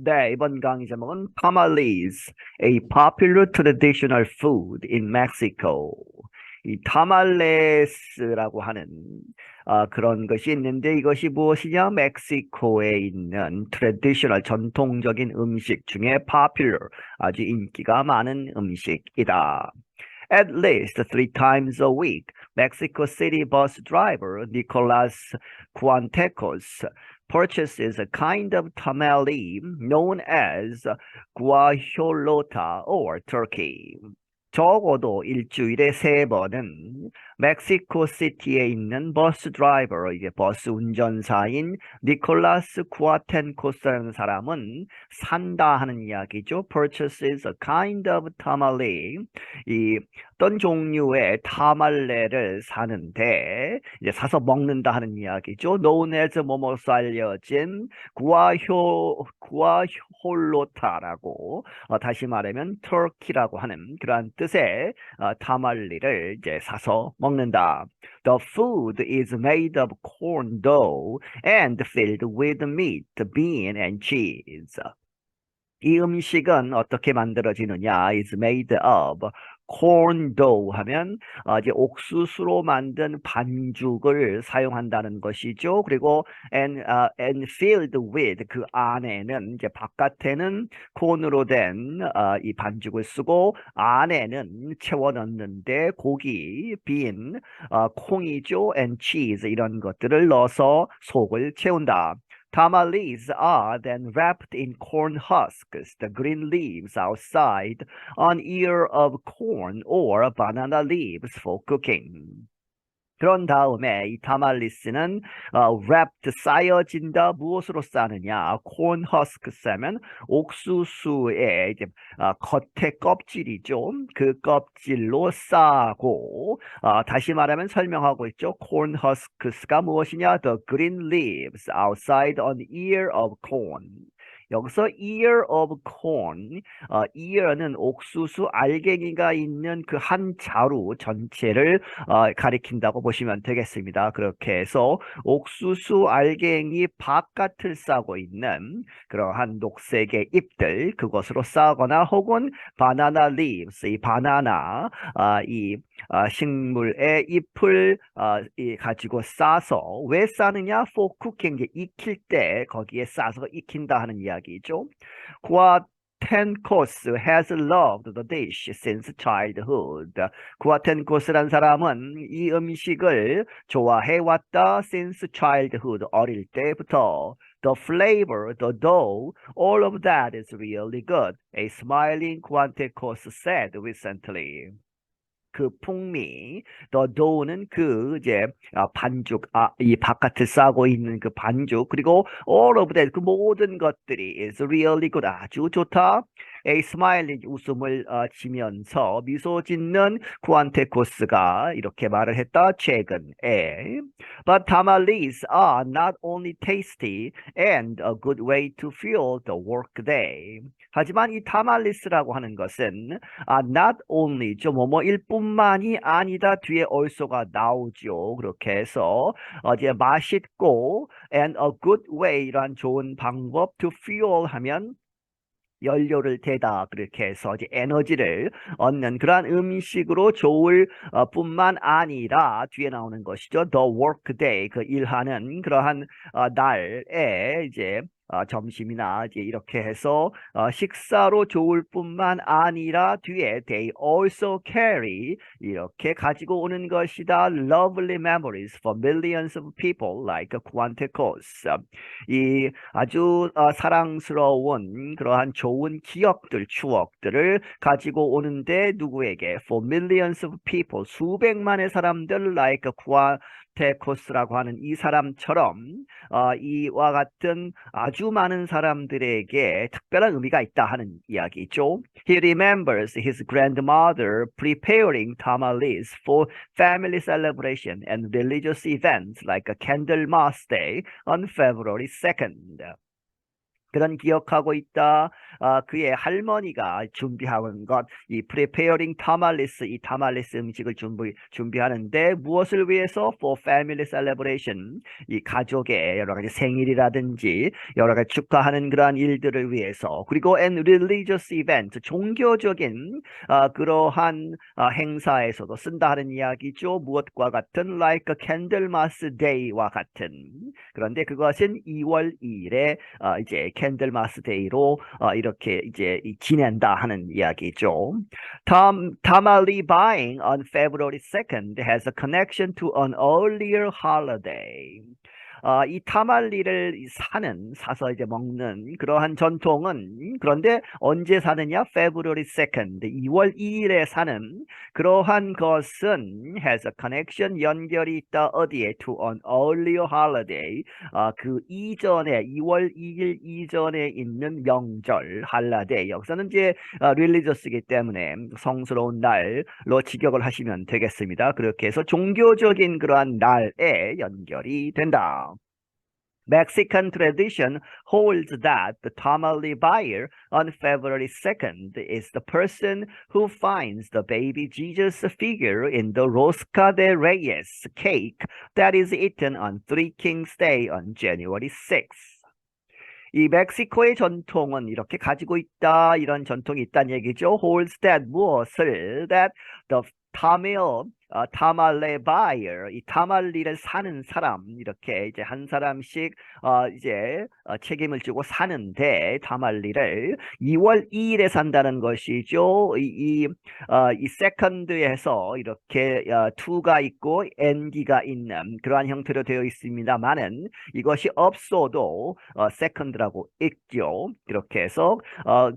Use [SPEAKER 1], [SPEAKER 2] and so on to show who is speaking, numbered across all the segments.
[SPEAKER 1] 네, 이번 강의 제목은 tamales, a popular traditional food in Mexico. 이 타말레스라고 하는 그런 것이 있는데 이것이 무엇이냐? 멕시코에 있는 traditional 전통적인 음식 중에 popular 아주 인기가 많은 음식이다. At least 3 times a week, Mexico City bus driver Nicolas Cuantecos purchases a kind of tamale known as guajolota or turkey. 적어도 일주일에 3번은 멕시코 시티에 있는 버스 드라이버, 이게 버스 운전사인 니콜라스 쿠아텐코스라는 사람은 산다 하는 이야기죠. Purchases a kind of tamale. 이 어떤 종류의 타말레를 사는데 이제 사서 먹는다 하는 이야기죠. known as 뭐뭐로 알려진 구아홀로타라고 다시 말하면 터키라고 하는 그러한 뜻의 타말리를 이제 사서 먹는다. The food is made of corn dough and filled with meat, bean and cheese. 이 음식은 어떻게 만들어지느냐? is made of corn dough 하면 이제 옥수수로 만든 반죽을 사용한다는 것이죠. 그리고 and filled with 그 안에는 이제 바깥에는 콘으로 된 이 반죽을 쓰고 안에는 채워 넣는데 고기, 빈, 콩이죠, and cheese 이런 것들을 넣어서 속을 채운다. Tamales are then wrapped in corn husks, the green leaves outside, an ear of corn or banana leaves for cooking. 그런 다음에 이 타말리스는 wrapped 쌓여진다. 무엇으로 싸느냐? corn husks 하면 옥수수의 이제 겉에 껍질이죠. 그 껍질로 싸고 다시 말하면 설명하고 있죠. corn husks가 무엇이냐? The green leaves outside an ear of corn. 여기서 ear of corn, ear는 옥수수 알갱이가 있는 그 한 자루 전체를 가리킨다고 보시면 되겠습니다. 그렇게 해서 옥수수 알갱이 바깥을 싸고 있는 그러한 녹색의 잎들 그것으로 싸거나 혹은 바나나 leaves, 이 바나나 이 식물의 잎을 가지고 싸서 왜 싸느냐? for cooking, 익힐 때 거기에 싸서 익힌다 하는 이야기죠. 구아텐코스 has loved the dish since childhood. 구아텐코스란 사람은 이 음식을 좋아해왔다 since childhood, 어릴 때부터. The flavor, the dough, all of that is really good, a smiling Cuantecos said recently. 그 풍미, the dough는 그 이제 반죽, 이 바깥을 싸고 있는 그 반죽, 그리고 all of that 그 모든 것들이 is really good, 아주 좋다. A smiling 웃음을 지면서 미소 짓는 쿠안테코스가 이렇게 말을 했다. 최근에. But tamales are not only tasty and a good way to fuel the workday. 하지만 이 타말리스라고 하는 것은 not only 좀 뭐뭐일 뿐만이 아니다. 뒤에 얼소가 나오죠. 그렇게 해서 이제 맛있고 and a good way란 좋은 방법 to fuel 하면 연료를 대다 그렇게 해서 이제 에너지를 얻는 그러한 음식으로 좋을 뿐만 아니라 뒤에 나오는 것이죠. The workday 그 일하는 그러한 날에 이제 점심이나 이제 이렇게 해서 식사로 좋을 뿐만 아니라 뒤에 they also carry 이렇게 가지고 오는 것이다. Lovely memories for millions of people like Cuantecos. 이 아주 사랑스러운 그러한 좋은 기억들, 추억들을 가지고 오는데 누구에게? For millions of people, 수백만의 사람들 like 쿠아테코스라고 하는 이 사람처럼 이와 같은 아주 많은 사람들에게 특별한 의미가 있다 하는 이야기죠. He remembers his grandmother preparing tamales for family celebration and religious events like a Candlemas Day on February 2nd. 그런 기억하고 있다. 그의 할머니가 준비한 것, 이 preparing tamales, 이 타말리스 음식을 준비하는데 무엇을 위해서? For family celebration, 이 가족의 여러 가지 생일이라든지 여러 가지 축하하는 그러한 일들을 위해서. 그리고 and religious event, 종교적인 그러한 행사에서도 쓴다 하는 이야기죠. 무엇과 같은 like candlemas day와 같은. 그런데 그것은 2월 2일에 이제 캔들마스 데이로 이렇게 이제 지낸다 하는 이야기죠. Tamale buying on February 2nd has a connection to an earlier holiday. 이 타말리를 사서 이제 먹는 그러한 전통은 그런데 언제 사느냐? February 2nd, 2월 2일에 사는 그러한 것은 has a connection, 연결이 있다. 어디에? To an earlier holiday. 그 이전에 2월 2일 이전에 있는 명절 holiday. 여기서는 이제 religious이기 때문에 성스러운 날로 직역을 하시면 되겠습니다. 그렇게 해서 종교적인 그러한 날에 연결이 된다. Mexican tradition holds that the tamale buyer on February 2nd is the person who finds the baby Jesus figure in the Rosca de Reyes cake that is eaten on Three Kings Day on January 6th. 이 멕시코의 전통은 이렇게 가지고 있다. 이런 전통이 있다는 얘기죠. holds that 무엇을 that the 타말레 바이어, 이 타말리를 사는 사람, 이렇게 이제 한 사람씩 이제 책임을 지고 사는데 타말리를 2월 2일에 산다는 것이죠. 이 세컨드에서 이렇게 to가 있고 and가 있는 그러한 형태로 되어 있습니다만은 이것이 없어도 세컨드라고 있죠. 이렇게 해서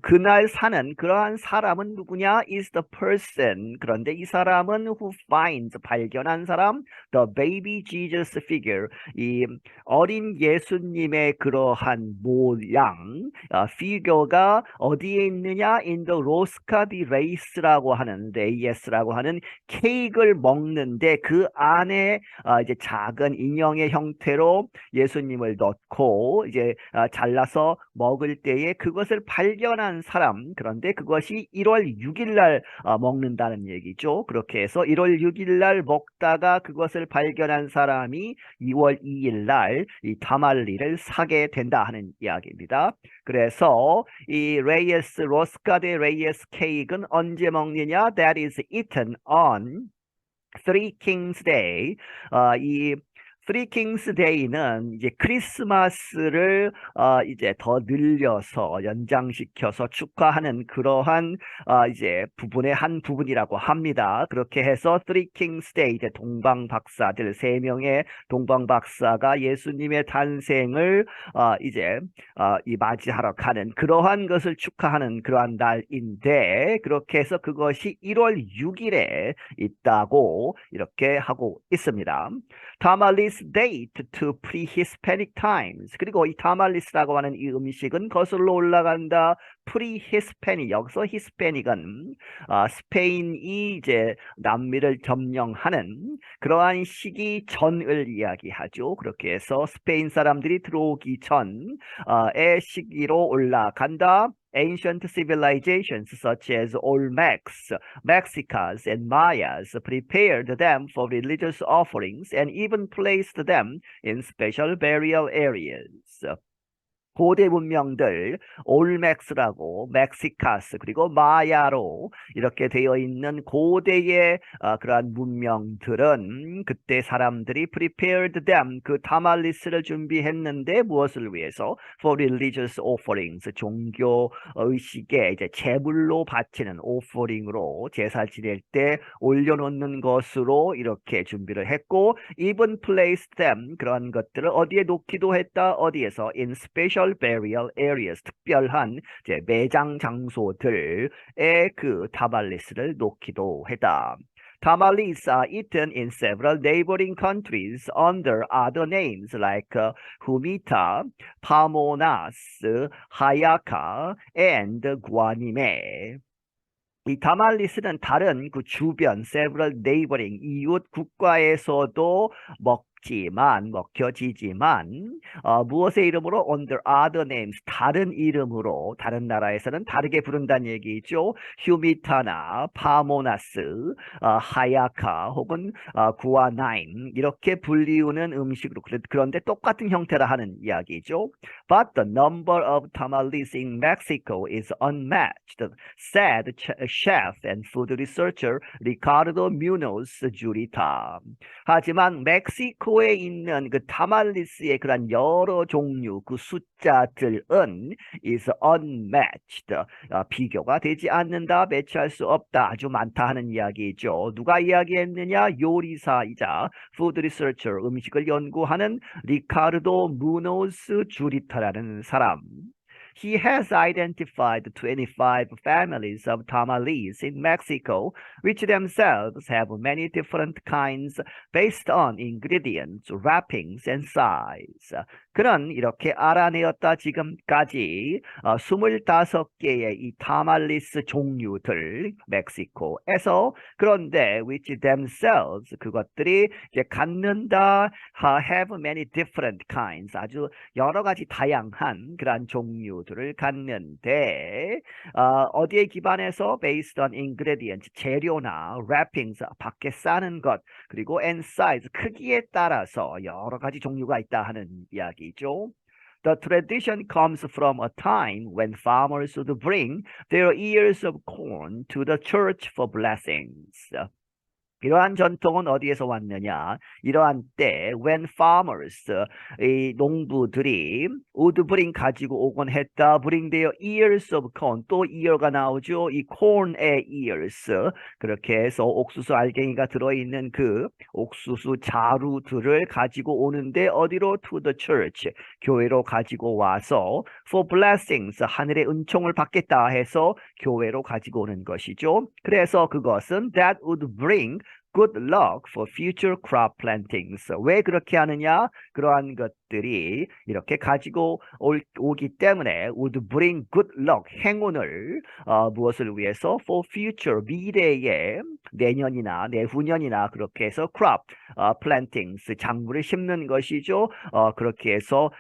[SPEAKER 1] 그날 사는 그러한 사람은 누구냐? is the person. 그런데 이 사람은 who finds, 발견한 사람, the baby Jesus figure, 이 어린 예수님의 그러한 모양, figure가 어디에 있느냐? in the Rosca de Reyes라고 하는, Reyes라고 하는 케이크를 먹는데 그 안에 이제 작은 인형의 형태로 예수님을 넣고 이제 잘라서 먹을 때에 그것을 발견한 사람, 그런데 그것이 1월 6일 날 먹는다는 얘기죠. 그렇게 해서 1월 6일 날 먹다가 그것을 발견한 사람이 2월 2일 날 이 타말리를 사게 된다 하는 이야기입니다. 그래서 이 레이에스 로스카 데 레이에스 케이크는 언제 먹느냐? That is eaten on Three Kings Day. 이 Three Kings Day는 이제 크리스마스를 이제 더 늘려서 연장시켜서 축하하는 그러한 이제 부분의 한 부분이라고 합니다. 그렇게 해서 Three Kings Day, 이제 동방박사들 세 명의 동방박사가 예수님의 탄생을 이제 이 맞이하러 가는 그러한 것을 축하하는 그러한 날인데 그렇게 해서 그것이 1월 6일에 있다고 이렇게 하고 있습니다. Tamales date to pre-Hispanic times. 그리고 이 타말리스라고 하는 이 음식은 거슬러 올라간다. pre-Hispanic. 여기서 히스패닉은 스페인이 이제 남미를 점령하는 그러한 시기 전을 이야기하죠. 그렇게 해서 스페인 사람들이 들어오기 전의 시기로 올라간다. Ancient civilizations such as Olmecs, Mexicas, and Mayas prepared them for religious offerings and even placed them in special burial areas. 고대 문명들 올맥스라고 멕시카스 그리고 마야로 이렇게 되어 있는 고대의 그러한 문명들은 그때 사람들이 prepared them 그 타말리스를 준비했는데 무엇을 위해서? For religious offerings 종교 의식에 이제 제물로 바치는 offering으로 제사 지낼 때 올려놓는 것으로 이렇게 준비를 했고 even placed them 그러한 것들을 어디에 놓기도 했다. 어디에서? In special burial areas 특별한 이제 매장 장소들에 그 타말리스를 놓기도 했다. Tamales are eaten in several neighboring countries under other names like humita, pamonas, hayaca, and guanime. 이 다말리스는 다른 그 주변 several neighboring 이웃 국가에서도 먹혀지지만 무엇의 이름으로? under other names, 다른 이름으로 다른 나라에서는 다르게 부른다는 얘기죠. 휴미타나 파모나스, 하야카 혹은 구아나임 이렇게 불리우는 음식으로 그런데 똑같은 형태라 하는 이야기죠. But the number of tamales in Mexico is unmatched, said chef and food researcher Ricardo Munoz Jurita. 하지만 멕시코에 있는 그 타말리스의 그런 여러 종류 그 숫자들은 is unmatched. 비교가 되지 않는다, 매치할 수 없다, 아주 많다 하는 이야기죠. 누가 이야기했느냐? 요리사이자 푸드 리서처, 음식을 연구하는 리카르도 무노스 주리타라는 사람. He has identified 25 families of tamales in Mexico, which themselves have many different kinds based on ingredients, wrappings, and size. 그는 이렇게 알아내었다 지금까지 25개의 이 타말리스 종류들 멕시코에서. 그런데 which themselves, 그것들이 이제 갖는다 have many different kinds, 아주 여러 가지 다양한 그러한 종류들을 갖는데 어디에 기반해서 based on ingredients, 재료나 wrappings, 밖에 싸는 것, 그리고 and size, 크기에 따라서 여러 가지 종류가 있다 하는 이야기죠. The tradition comes from a time when farmers would bring their ears of corn to the church for blessings. 이러한 전통은 어디에서 왔느냐? 이러한 때 when farmers, 이 농부들이 would bring, 가지고 오곤 했다, bring their ears of corn, 또 ear가 나오죠. 이 corn의 ears, 그렇게 해서 옥수수 알갱이가 들어있는 그 옥수수 자루들을 가지고 오는데 어디로? to the church, 교회로 가지고 와서 for blessings, 하늘의 은총을 받겠다 해서 교회로 가지고 오는 것이죠. 그래서 그것은 that would bring good luck for future crop plantings. 왜 그렇게 하느냐? 그러한 것들이 이렇게 가지고 오기 때문에 would bring good luck, 행운을 무엇을 위해서? for future, 미래에 내년이나 내후년이나 그렇게 해서 crop plantings, 작물을 심는 것이죠. 그렇게 해서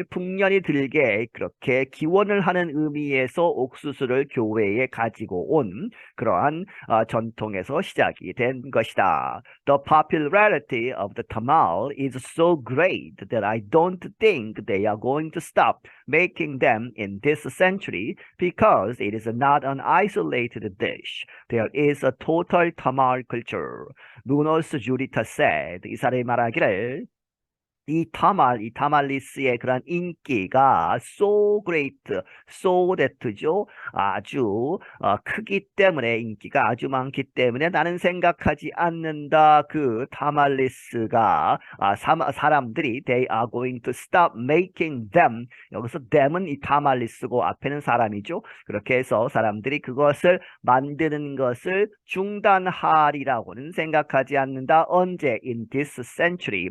[SPEAKER 1] 풍년이 들게 그렇게 기원을 하는 의미에서 옥수수를 교회에 가지고 온 그러한 전통에서 시작이 된 것이다. The popularity of the tamal is so great that I don't think they are going to stop making them in this century because it is not an isolated dish. There is a total tamal culture. 무노스 주리타 said, 이 사람이 말하기를 이 타말리스의 그런 인기가 so great, so that죠. 아주 크기 때문에, 인기가 아주 많기 때문에 나는 생각하지 않는다. 그 타말리스가 사람들이 they are going to stop making them, 여기서 them은 이 타말리스고 앞에는 사람이죠. 그렇게 해서 사람들이 그것을 만드는 것을 중단하리라고는 생각하지 않는다. 언제? in this century,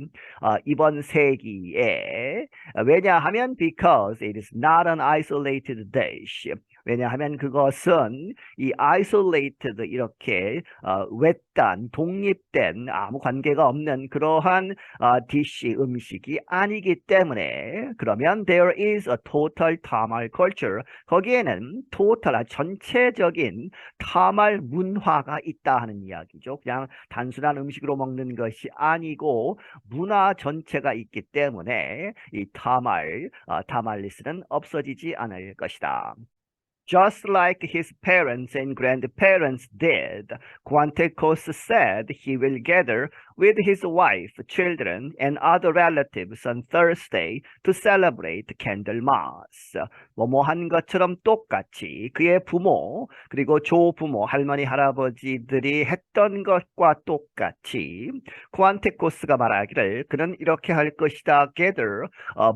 [SPEAKER 1] 이번 세기에. 왜냐하면 because it is not an isolated dish. 왜냐하면 그것은 이 isolated, 이렇게 외딴, 독립된, 아무 관계가 없는 그러한 dish, 음식이 아니기 때문에. 그러면 there is a total tamal culture. 거기에는 total, 전체적인 타말 문화가 있다 하는 이야기죠. 그냥 단순한 음식으로 먹는 것이 아니고 문화 전체가 있기 때문에 이 타말리스는 없어지지 않을 것이다. Just like his parents and grandparents did, Quantekos said he will gather with his wife, children, and other relatives on Thursday to celebrate Candlemas. 뭐뭐한 것처럼 똑같이 그의 부모, 그리고 조부모, 할머니, 할아버지들이 했던 것과 똑같이 쿠안테코스가 말하기를 그는 이렇게 할 것이다. gather,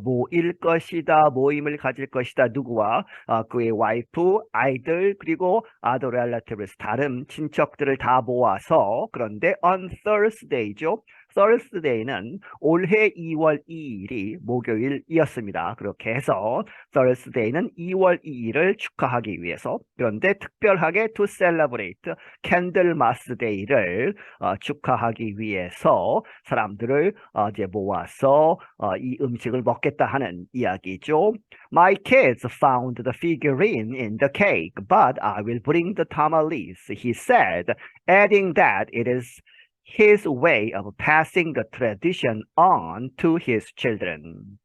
[SPEAKER 1] 모일 것이다. 모임을 가질 것이다. 누구와? 그의 와이프, 아이들, 그리고 other relatives, 다른 친척들을 다 모아서. 그런데 on Thursday죠. Thursday는 올해 2월 2일이 목요일이었습니다. 그렇게 해서 Thursday는 2월 2일을 축하하기 위해서 그런데 특별하게 to celebrate Candlemas Day를 축하하기 위해서 사람들을 이제 모아서 이 음식을 먹겠다 하는 이야기죠. My kids found the figurine in the cake, but I will bring the tamales, he said, adding that it is his way of passing the tradition on to his children.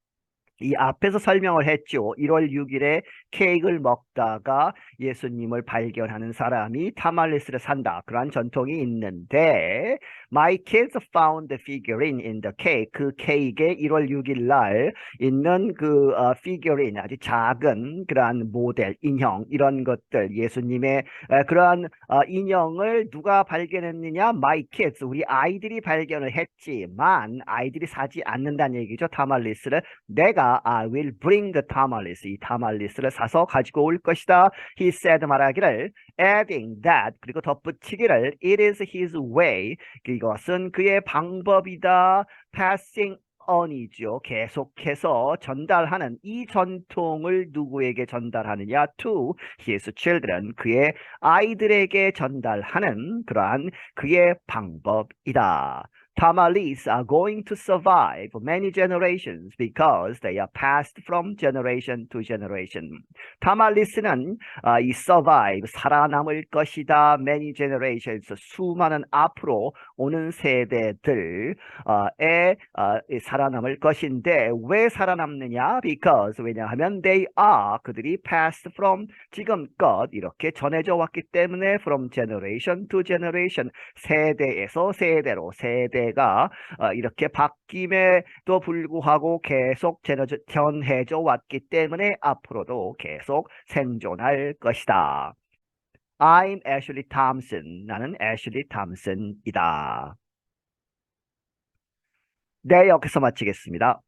[SPEAKER 1] 이 앞에서 설명을 했죠. 1월 6일에 케이크를 먹다가 예수님을 발견하는 사람이 타말리스를 산다. 그러한 전통이 있는데 My kids found the figurine in the cake. 그 케이크에 1월 6일 날 있는 그 figurine, 아주 작은 그러한 모델, 인형 이런 것들 예수님의 그러한 인형을 누가 발견했느냐? My kids, 우리 아이들이 발견을 했지만 아이들이 사지 않는다는 얘기죠. 타말리스를 내가 I will bring the tamales. 이 타말리스를 사서 가지고 올 것이다. He said 말하기를 adding that 그리고 덧붙이기를 it is his way. 이것은 그의 방법이다. passing on이죠. 계속해서 전달하는 이 전통을 누구에게 전달하느냐? to his children. 그의 아이들에게 전달하는 그러한 그의 방법이다. Tamales are going to survive many generations because they are passed from generation to generation. 타말리스는 이 survive, 살아남을 것이다. Many generations, 수많은 앞으로 오는 세대들에 살아남을 것인데 왜 살아남느냐? Because, 왜냐하면 they are, 그들이 passed from, 지금껏 이렇게 전해져 왔기 때문에 from generation to generation, 세대에서 세대로, 세대가 이렇게 바뀜에도 불구하고 계속 전해져 왔기 때문에 앞으로도 계속 생존할 것이다. I'm Ashley Thompson. 나는 애슐리 탐슨이다. 네, 여기서 마치겠습니다.